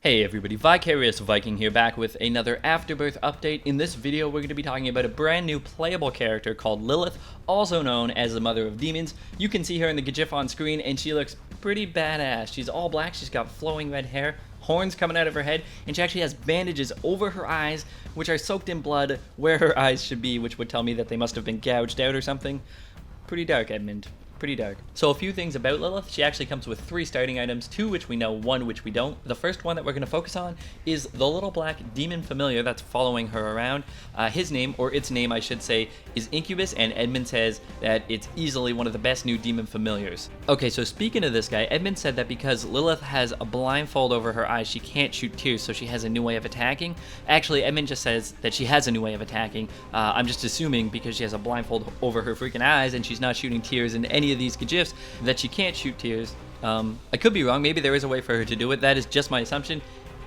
Hey everybody, Vicarious Viking here, back with another Afterbirth update. In this video, we're going to be talking about a brand new playable character called Lilith, also known as the Mother of Demons. You can see her in the GIF on screen, and she looks pretty badass. She's all black, she's got flowing red hair, horns coming out of her head, and she actually has bandages over her eyes, which are soaked in blood where her eyes should be, which would tell me that they must have been gouged out or something. Pretty dark, Edmund. Pretty dark. So a few things about Lilith. She actually comes with 3 starting items, 2 which we know, 1 which we don't. The first one that we're going to focus on is the little black demon familiar that's following her around. His name, or its name I should say, is Incubus, and Edmund says that it's easily one of the best new demon familiars. Okay, so speaking of this guy, Edmund said that because Lilith has a blindfold over her eyes, she can't shoot tears, so she has a new way of attacking. Actually, Edmund just says that she has a new way of attacking. I'm just assuming because she has a blindfold over her freaking eyes and she's not shooting tears in any of these GIFs that she can't shoot tears. I could be wrong. Maybe there is a way for her to do it. That is just my assumption.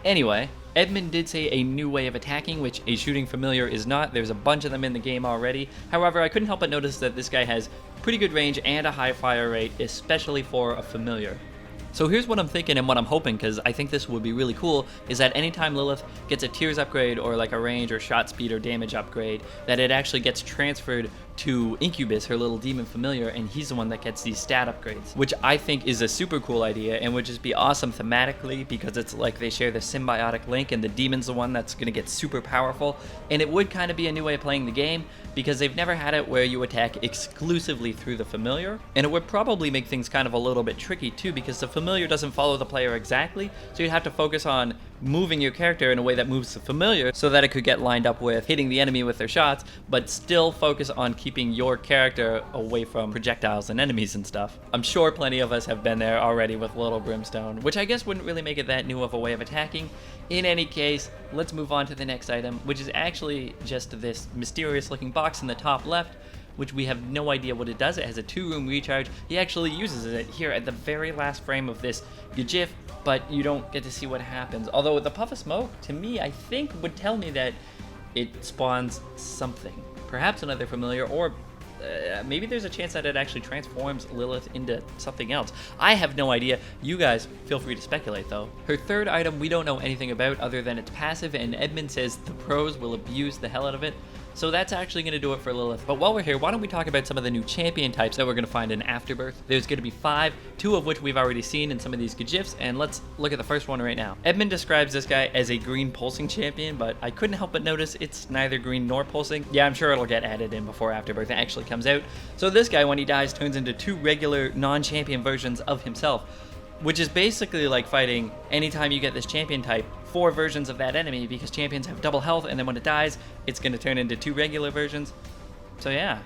Anyway, Edmund did say a new way of attacking, which a shooting familiar is not. There's a bunch of them in the game already. However, I couldn't help but notice that this guy has pretty good range and a high fire rate, especially for a familiar. So here's what I'm thinking and what I'm hoping, because I think this would be really cool, is that anytime Lilith gets a tears upgrade or like a range or shot speed or damage upgrade, that it actually gets transferred to Incubus, her little demon familiar, and he's the one that gets these stat upgrades, which I think is a super cool idea and would just be awesome thematically, because it's like they share the symbiotic link and the demon's the one that's going to get super powerful, and it would kind of be a new way of playing the game because they've never had it where you attack exclusively through the familiar, and it would probably make things kind of a little bit tricky too, because the familiar doesn't follow the player exactly, so you'd have to focus on moving your character in a way that moves the familiar so that it could get lined up with hitting the enemy with their shots, but still focus on keeping your character away from projectiles and enemies and stuff. I'm sure plenty of us have been there already with Little Brimstone, which I guess wouldn't really make it that new of a way of attacking. In any case, let's move on to the next item, which is actually just this mysterious looking box in the top left, which we have no idea what it does. It has a 2-room recharge. He actually uses it here at the very last frame of this GIF, but you don't get to see what happens. Although the puff of smoke, to me, I think would tell me that it spawns something. Perhaps another familiar, or maybe there's a chance that it actually transforms Lilith into something else. I have no idea. You guys feel free to speculate though. Her third item we don't know anything about other than it's passive, and Edmund says the pros will abuse the hell out of it. So that's actually going to do it for Lilith. But while we're here, why don't we talk about some of the new champion types that we're going to find in Afterbirth. There's going to be 5, 2 of which we've already seen in some of these GIFs, and let's look at the first one right now. Edmund describes this guy as a green pulsing champion, but I couldn't help but notice it's neither green nor pulsing. Yeah, I'm sure it'll get added in before Afterbirth actually comes out. So this guy, when he dies, turns into 2 regular non-champion versions of himself, which is basically like fighting anytime you get this champion type, 4 versions of that enemy, because champions have double health, and then when it dies, it's going to turn into 2 regular versions. So yeah,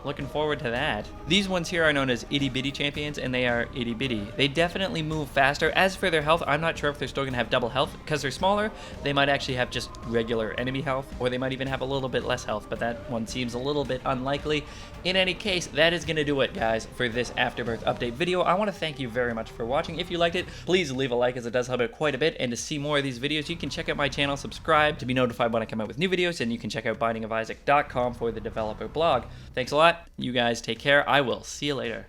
looking forward to that. These ones here are known as itty bitty champions, and they are itty bitty. They definitely move faster. As for their health, I'm not sure if they're still going to have double health. Because they're smaller, they might actually have just regular enemy health, or they might even have a little bit less health, but that one seems a little bit unlikely. In any case, that is going to do it, guys, for this Afterbirth update video. I want to thank you very much for watching. If you liked it, please leave a like, as it does help out quite a bit. And to see more of these videos, you can check out my channel, subscribe to be notified when I come out with new videos, and you can check out bindingofisaac.com for the developer blog. Thanks a lot. You guys take care. I will see you later.